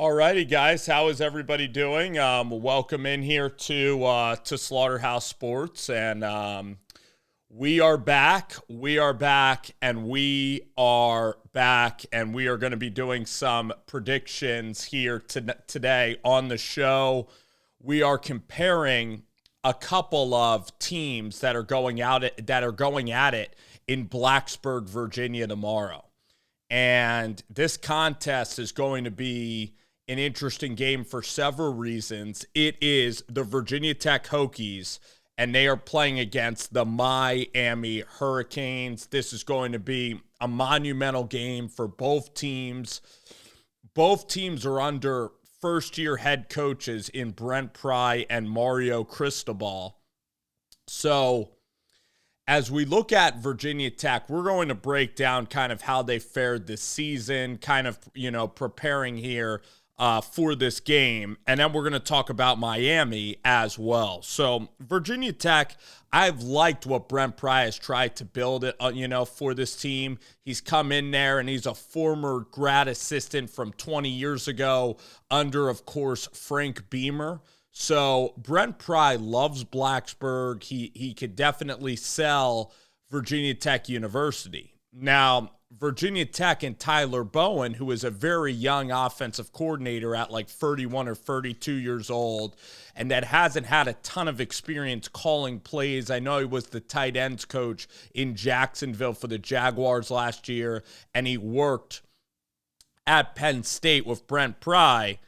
Alrighty, guys, how is everybody doing? Welcome in here to Slaughterhouse Sports, and we are back. We are back, and we are back, and we are going to be doing some predictions here today on the show. We are comparing a couple of teams that are going at it in Blacksburg, Virginia tomorrow. And this contest is going to be an interesting game for several reasons. It is the Virginia Tech Hokies, and they are playing against the Miami Hurricanes. This is going to be a monumental game for both teams. Both teams are under first-year head coaches in Brent Pry and Mario Cristobal. So as we look at Virginia Tech, we're going to break down kind of how they fared this season, kind of, preparing here for this game. And then we're going to talk about Miami as well. So Virginia Tech, I've liked what Brent Pry has tried to build it, for this team. He's come in there and he's a former grad assistant from 20 years ago under, of course, Frank Beamer. So Brent Pry loves Blacksburg. He could definitely sell Virginia Tech University. Now, Virginia Tech and Tyler Bowen, who is a very young offensive coordinator at like 31 or 32 years old, and that hasn't had a ton of experience calling plays. I know he was the tight ends coach in Jacksonville for the Jaguars last year, and he worked at Penn State with Brent Pry.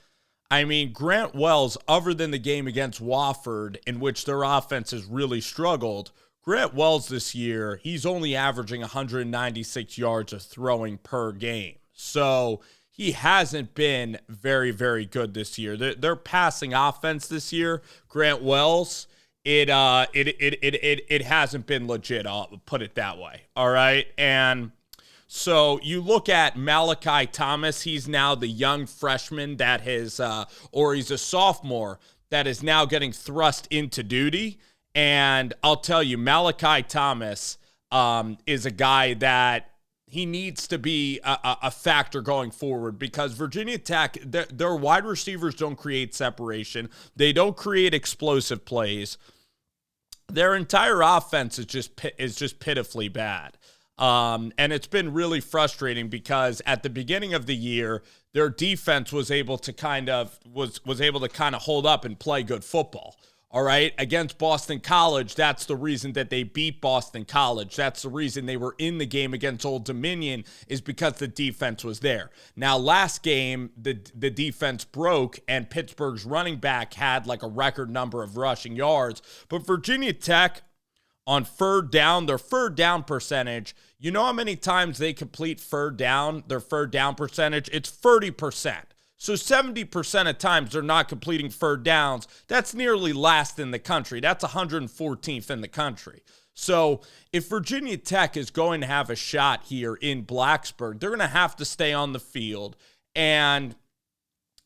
I mean, Grant Wells, other than the game against Wofford, in which their offense has really struggled, Grant Wells this year, he's only averaging 196 yards of throwing per game. So he hasn't been very, very good this year. Their passing offense this year, Grant Wells, it hasn't been legit, I'll put it that way. All right. And so you look at Malachi Thomas, he's now the young freshman that has, or he's a sophomore that is now getting thrust into duty. And I'll tell you, Malachi Thomas is a guy that he needs to be a factor going forward because Virginia Tech, their wide receivers don't create separation. They don't create explosive plays. Their entire offense is just pitifully bad. And it's been really frustrating because at the beginning of the year, their defense was able to kind of hold up and play good football. All right, against Boston College, that's the reason that they beat Boston College. That's the reason they were in the game against Old Dominion, is because the defense was there. Now, last game, the defense broke, and Pittsburgh's running back had like a record number of rushing yards. But Virginia Tech, on third down, their third down percentage, you know how many times they complete third down? Their third down percentage? It's 30%. So 70% of times they're not completing third downs. That's nearly last in the country. That's 114th in the country. So if Virginia Tech is going to have a shot here in Blacksburg, they're going to have to stay on the field. And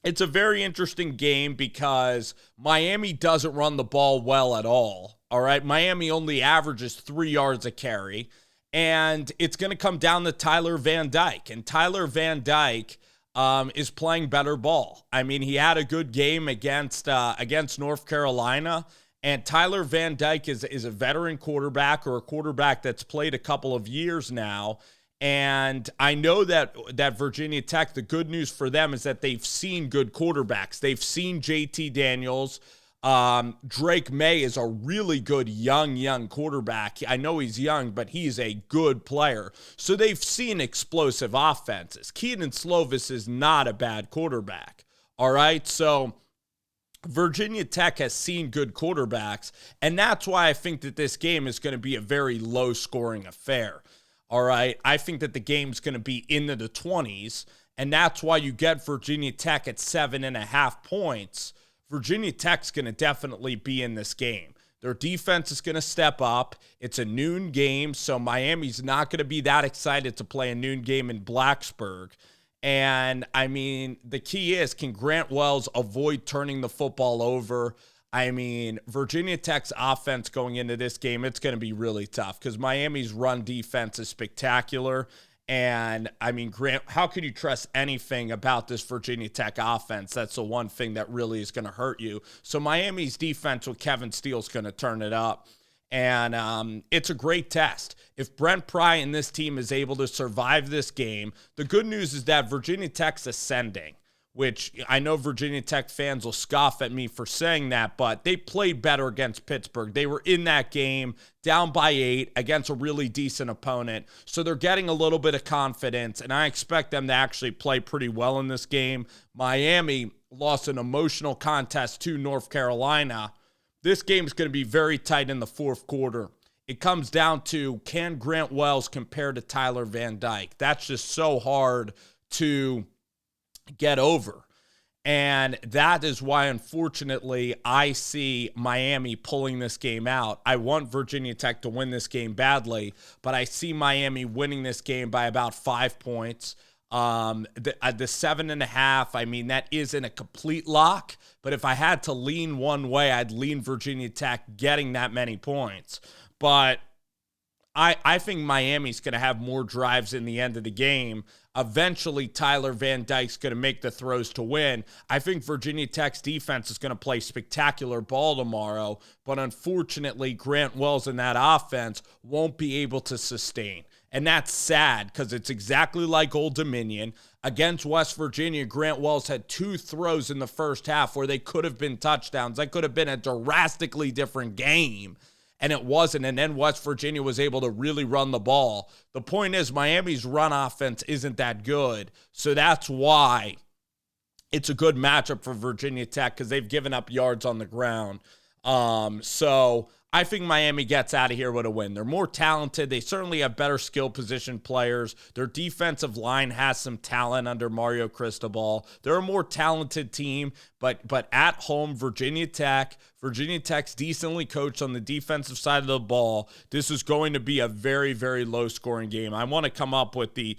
it's a very interesting game because Miami doesn't run the ball well at all. All right, Miami only averages 3 yards a carry. And it's going to come down to Tyler Van Dyke. And Tyler Van Dyke is playing better ball. I mean, he had a good game against North Carolina, and Tyler Van Dyke is a veteran quarterback, or a quarterback that's played a couple of years now. And I know that Virginia Tech, the good news for them is that they've seen good quarterbacks. They've seen JT Daniels. Drake May is a really good young quarterback. I know he's young, but he's a good player. So they've seen explosive offenses. Keaton Slovis is not a bad quarterback. All right. So Virginia Tech has seen good quarterbacks, and that's why I think that this game is going to be a very low scoring affair. All right. I think that the game's going to be into the 20s, and that's why you get Virginia Tech at 7.5 points. Virginia Tech's going to definitely be in this game. Their defense is going to step up. It's a noon game, so Miami's not going to be that excited to play a noon game in Blacksburg. And, I mean, the key is, can Grant Wells avoid turning the football over? I mean, Virginia Tech's offense going into this game, it's going to be really tough because Miami's run defense is spectacular. And I mean, Grant, how could you trust anything about this Virginia Tech offense? That's the one thing that really is going to hurt you. So Miami's defense with Kevin Steele is going to turn it up. And it's a great test. If Brent Pry and this team is able to survive this game, the good news is that Virginia Tech's ascending, which I know Virginia Tech fans will scoff at me for saying that, but they played better against Pittsburgh. They were in that game down by 8 against a really decent opponent. So they're getting a little bit of confidence, and I expect them to actually play pretty well in this game. Miami lost an emotional contest to North Carolina. This game is going to be very tight in the fourth quarter. It comes down to, can Grant Wells compare to Tyler Van Dyke? That's just so hard to get over. And that is why, unfortunately, I see Miami pulling this game out. I want Virginia Tech to win this game badly, but I see Miami winning this game by about 5 points. The 7.5, I mean, that isn't a complete lock, but if I had to lean one way, I'd lean Virginia Tech getting that many points. But I think Miami's going to have more drives in the end of the game. Eventually, Tyler Van Dyke's going to make the throws to win. I think Virginia Tech's defense is going to play spectacular ball tomorrow, but unfortunately, Grant Wells in that offense won't be able to sustain. And that's sad because it's exactly like Old Dominion. Against West Virginia, Grant Wells had 2 throws in the first half where they could have been touchdowns. That could have been a drastically different game. And it wasn't, and then West Virginia was able to really run the ball. The point is, Miami's run offense isn't that good, so that's why it's a good matchup for Virginia Tech, because they've given up yards on the ground. So I think Miami gets out of here with a win. They're more talented. They certainly have better skill position players. Their defensive line has some talent under Mario Cristobal. They're a more talented team, but at home, Virginia Tech's decently coached on the defensive side of the ball. This is going to be a very, very low-scoring game. I want to come up with the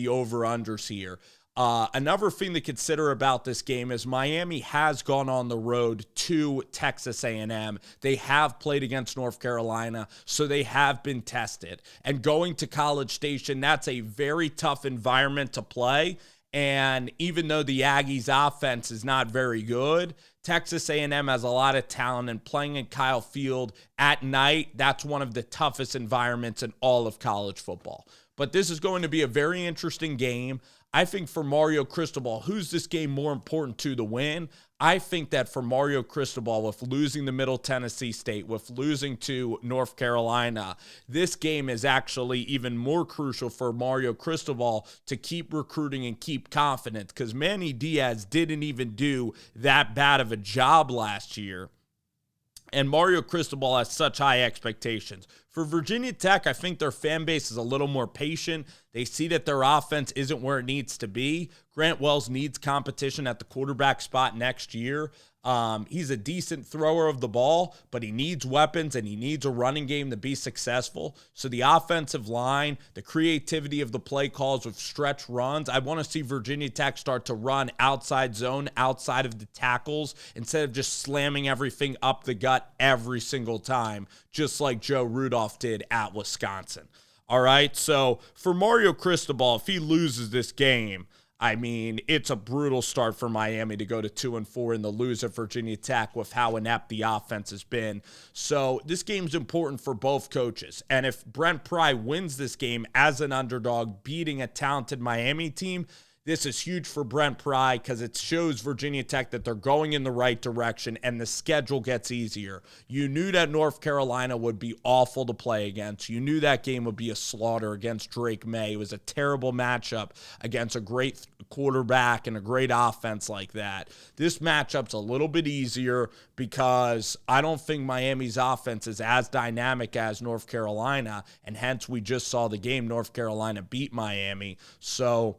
over-unders here. Another thing to consider about this game is Miami has gone on the road to Texas A&M. They have played against North Carolina, so they have been tested. And going to College Station, that's a very tough environment to play. And even though the Aggies' offense is not very good, Texas A&M has a lot of talent, and playing in Kyle Field at night, that's one of the toughest environments in all of college football. But this is going to be a very interesting game. I think for Mario Cristobal, who's this game more important to win? I think that for Mario Cristobal, with losing to Middle Tennessee State, with losing to North Carolina, this game is actually even more crucial for Mario Cristobal to keep recruiting and keep confident, because Manny Diaz didn't even do that bad of a job last year. And Mario Cristobal has such high expectations. For Virginia Tech, I think their fan base is a little more patient. They see that their offense isn't where it needs to be. Grant Wells needs competition at the quarterback spot next year. He's a decent thrower of the ball, but he needs weapons and he needs a running game to be successful. So the offensive line, the creativity of the play calls with stretch runs, I want to see Virginia Tech start to run outside zone, outside of the tackles, instead of just slamming everything up the gut every single time, just like Joe Rudolph did at Wisconsin. All right, so for Mario Cristobal, if he loses this game, I mean, it's a brutal start for Miami to go to 2-4 and the lose at Virginia Tech with how inept the offense has been. So this game's important for both coaches. And if Brent Pry wins this game as an underdog, beating a talented Miami team, this is huge for Brent Pry because it shows Virginia Tech that they're going in the right direction and the schedule gets easier. You knew that North Carolina would be awful to play against. You knew that game would be a slaughter against Drake May. It was a terrible matchup against a great quarterback and a great offense like that. This matchup's a little bit easier because I don't think Miami's offense is as dynamic as North Carolina, and hence we just saw the game North Carolina beat Miami. So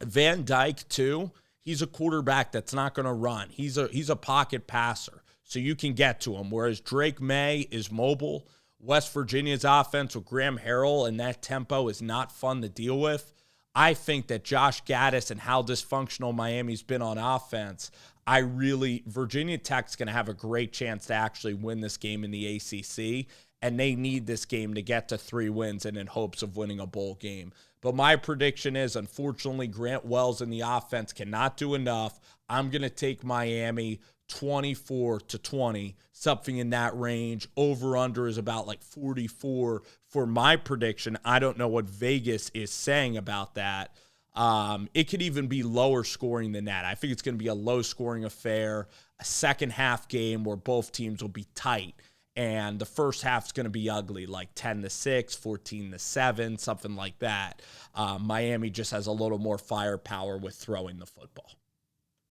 Van Dyke, too, he's a quarterback that's not going to run. He's a pocket passer, so you can get to him, whereas Drake May is mobile. West Virginia's offense with Graham Harrell and that tempo is not fun to deal with. I think that Josh Gaddis and how dysfunctional Miami's been on offense, Virginia Tech's going to have a great chance to actually win this game in the ACC, and they need this game to get to 3 wins and in hopes of winning a bowl game. But my prediction is, unfortunately, Grant Wells and the offense cannot do enough. I'm going to take Miami 24-20, something in that range. Over-under is about like 44 for my prediction. I don't know what Vegas is saying about that. It could even be lower scoring than that. I think it's going to be a low-scoring affair, a second-half game where both teams will be tight. And the first half's going to be ugly, like 10-6, 14-7, something like that. Miami just has a little more firepower with throwing the football.